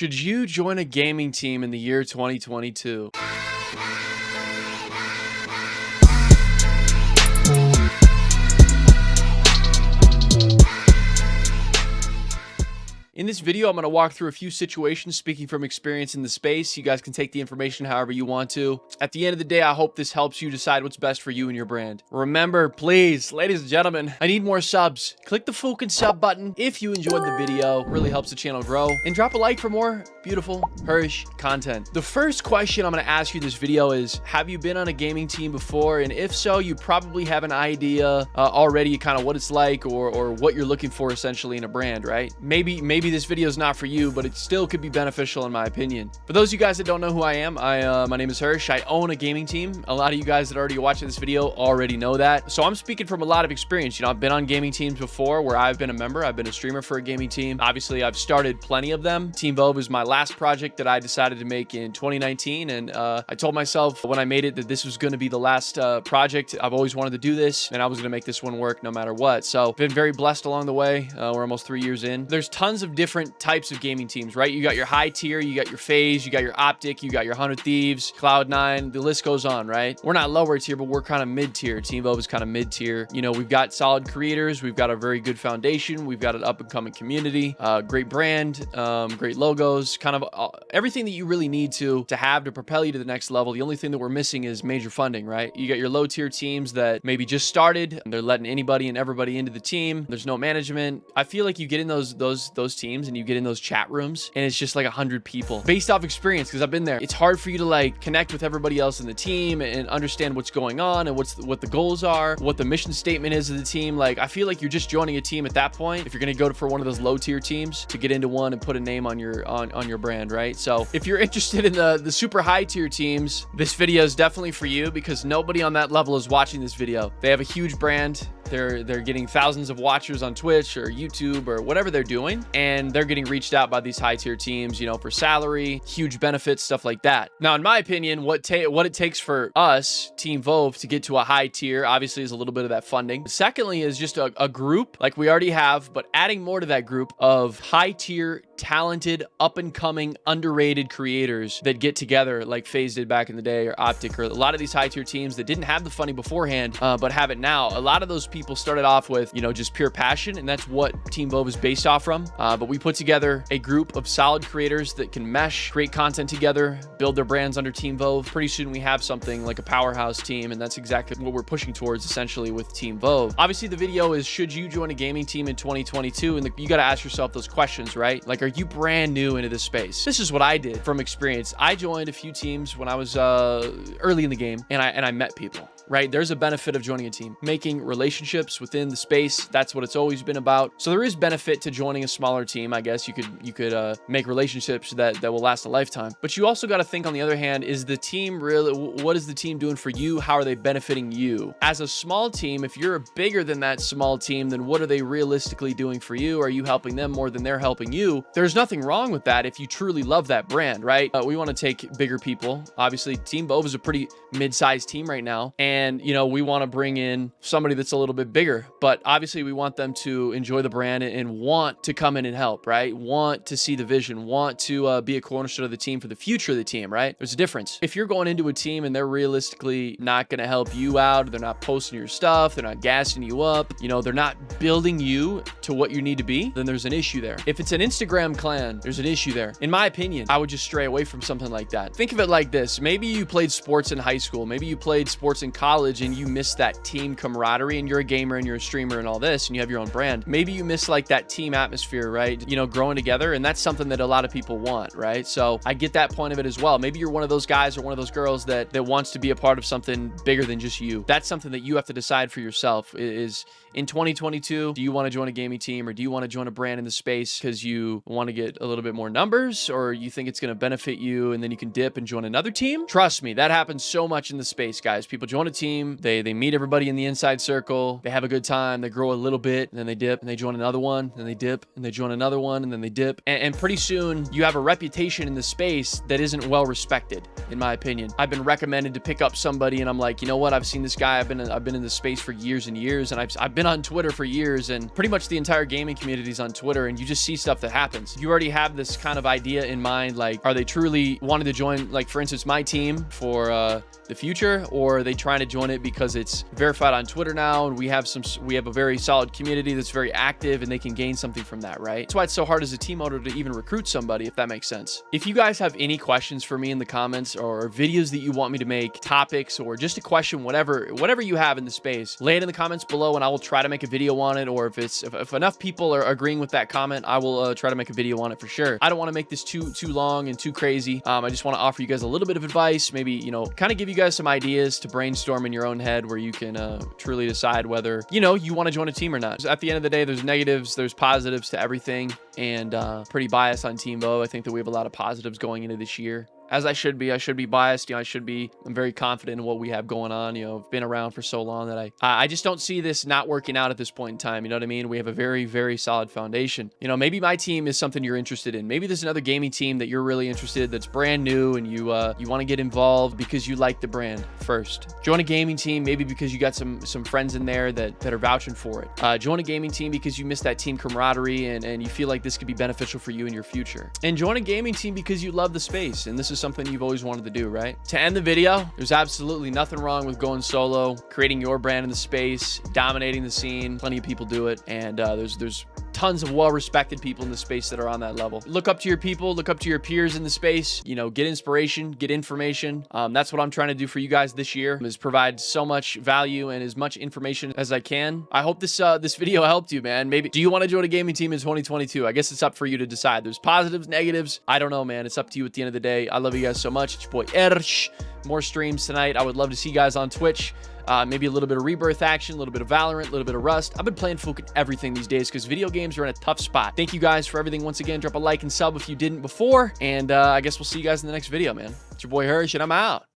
Should you join a gaming team in the year 2022? In this video, I'm going to walk through a few situations speaking from experience in the space. You guys can take the information however you want to. At the end of the day, I hope this helps you decide what's best for you and your brand. Remember, please, ladies and gentlemen, I need more subs. Click the fucking sub button if you enjoyed the video. It really helps the channel grow. And drop a like for more beautiful Hersh content. The first question I'm going to ask you in this video is, have you been on a gaming team before? And if so, you probably have an idea already kind of what it's like or what you're looking for essentially in a brand, right? Maybe this video is not for you, but it still could be beneficial in my opinion. For those of you guys that don't know who I am, my name is Hersh. I own a gaming team. A lot of you guys that are already watching this video already know that. So I'm speaking from a lot of experience. You know, I've been on gaming teams before where I've been a member. I've been a streamer for a gaming team. Obviously, I've started plenty of them. Team Vove is my last project that I decided to make in 2019. And I told myself when I made it that this was going to be the last project. I've always wanted to do this and I was going to make this one work no matter what. So been very blessed along the way. We're almost 3 years in. There's tons of different types of gaming teams, right? You got your high tier, you got your FaZe, you got your OpTic, you got your 100 Thieves, Cloud9, the list goes on, right? We're not lower tier, but we're kind of mid tier. Team Vove is kind of mid tier. You know, we've got solid creators, we've got a very good foundation, we've got an up and coming community, great brand, great logos, kind of everything that you really need to have to propel you to the next level. The only thing that we're missing is major funding, right? You got your low tier teams that maybe just started and they're letting anybody and everybody into the team. There's no management. I feel like you get in those teams and you get in those chat rooms and it's just like 100 people based off experience, because I've been there. It's hard for you to like connect with everybody else in the team and understand what's going on and what the goals are, what the mission statement is of the team. Like, I feel like you're just joining a team at that point if you're going to go for one of those low tier teams to get into one and put a name on your brand, right? So if you're interested in the super high tier teams, this video is definitely for you, because nobody on that level is watching this video. They have a huge brand. They're getting thousands of watchers on Twitch or YouTube or whatever they're doing, and they're getting reached out by these high tier teams, you know, for salary, huge benefits, stuff like that. Now, in my opinion, what it takes for us, Team Vove, to get to a high tier, obviously, is a little bit of that funding. Secondly, is just a group like we already have, but adding more to that group of high tier, talented, up and coming, underrated creators that get together like FaZe did back in the day, or OpTic, or a lot of these high tier teams that didn't have the funding beforehand, but have it now. A lot of those people started off with, you know, just pure passion, and that's what Team Vove is based off from. But we put together a group of solid creators that can mesh, create content together, build their brands under Team Vove. Pretty soon we have something like a powerhouse team, and that's exactly what we're pushing towards essentially with Team Vove. Obviously, the video is, should you join a gaming team in 2022? And you got to ask yourself those questions, right? Like, are you brand new into this space? This is what I did from experience. I joined a few teams when I was early in the game, and I met people. Right? There's a benefit of joining a team, making relationships within the space. That's what it's always been about. So there is benefit to joining a smaller team. I guess you could make relationships that will last a lifetime. But you also got to think, on the other hand, is the team really, what is the team doing for you? How are they benefiting you? As a small team, if you're bigger than that small team, then what are they realistically doing for you? Are you helping them more than they're helping you? There's nothing wrong with that if you truly love that brand, right? We want to take bigger people. Obviously, Team Vove is a pretty mid-sized team right now. And, you know, we want to bring in somebody that's a little bit bigger, but obviously we want them to enjoy the brand and want to come in and help, right? Want to see the vision, want to be a cornerstone of the team for the future of the team, right? There's a difference. If you're going into a team and they're realistically not going to help you out, they're not posting your stuff, they're not gassing you up, you know, they're not building you to what you need to be, then there's an issue there. If it's an Instagram clan, there's an issue there. In my opinion, I would just stray away from something like that. Think of it like this. Maybe you played sports in high school. Maybe you played sports in college and you miss that team camaraderie, and you're a gamer and you're a streamer and all this, and you have your own brand. Maybe you miss like that team atmosphere, right? You know, growing together, and that's something that a lot of people want, right? So I get that point of it as well. Maybe you're one of those guys or one of those girls that wants to be a part of something bigger than just you. That's something that you have to decide for yourself. Is in 2022, do you want to join a gaming team, or do you want to join a brand in the space because you want to get a little bit more numbers, or you think it's going to benefit you and then you can dip and join another team? Trust me, that happens so much in the space, guys. People join a team, they meet everybody in the inside circle, they have a good time, they grow a little bit, and then they dip and they join another one, and they dip and they join another one, and then they dip. And pretty soon you have a reputation in the space that isn't well respected, in my opinion. I've been recommended to pick up somebody and I'm like, you know what? I've seen this guy. I've been in this space for years and years, and I've been on Twitter for years, and pretty much the entire gaming community is on Twitter, and you just see stuff that happens. sense. You already have this kind of idea in mind, like, are they truly wanting to join, like, for instance, my team for the future, or are they trying to join it because it's verified on Twitter now, and we have a very solid community that's very active, and they can gain something from that, right? That's why it's so hard as a team owner to even recruit somebody, if that makes sense. If you guys have any questions for me in the comments, or videos that you want me to make, topics, or just a question, whatever you have in the space, lay it in the comments below, and I will try to make a video on it. Or if enough people are agreeing with that comment, I will try to make a video on it for sure. I don't want to make this too long and too crazy. I just want to offer you guys a little bit of advice, maybe, you know, kind of give you guys some ideas to brainstorm in your own head, where you can truly decide whether, you know, you want to join a team or not. At the end of the day, there's negatives, there's positives to everything, and pretty biased on Team Vove. I think that we have a lot of positives going into this year. As I should be. I should be biased. You know, I'm very confident in what we have going on. You know, I've been around for so long that I just don't see this not working out at this point in time. You know what I mean? We have a very, very solid foundation. You know, maybe my team is something you're interested in. Maybe there's another gaming team that you're really interested in that's brand new, and you want to get involved because you like the brand first. Join a gaming team maybe because you got some friends in there that are vouching for it. Join a gaming team because you miss that team camaraderie, and you feel like this could be beneficial for you in your future. And join a gaming team because you love the space, and this is something you've always wanted to do, right? To end the video, there's absolutely nothing wrong with going solo, creating your brand in the space, dominating the scene. Plenty of people do it, and there's tons of well-respected people in the space that are on that level. Look up to your people, look up to your peers in the space, you know, get inspiration, get information. That's what I'm trying to do for you guys this year, is provide so much value and as much information as I can. I hope this video helped you, man. Maybe, do you want to join a gaming team in 2022? I guess it's up for you to decide. There's positives, negatives. I don't know, man. It's up to you at the end of the day. I love you guys so much. It's your boy Hersh. More streams tonight. I would love to see you guys on Twitch. Maybe a little bit of Rebirth action, a little bit of Valorant, a little bit of Rust. I've been playing fucking everything these days because video games are in a tough spot. Thank you guys for everything once again. Drop a like and sub if you didn't before. And I guess we'll see you guys in the next video, man. It's your boy Hersh, and I'm out.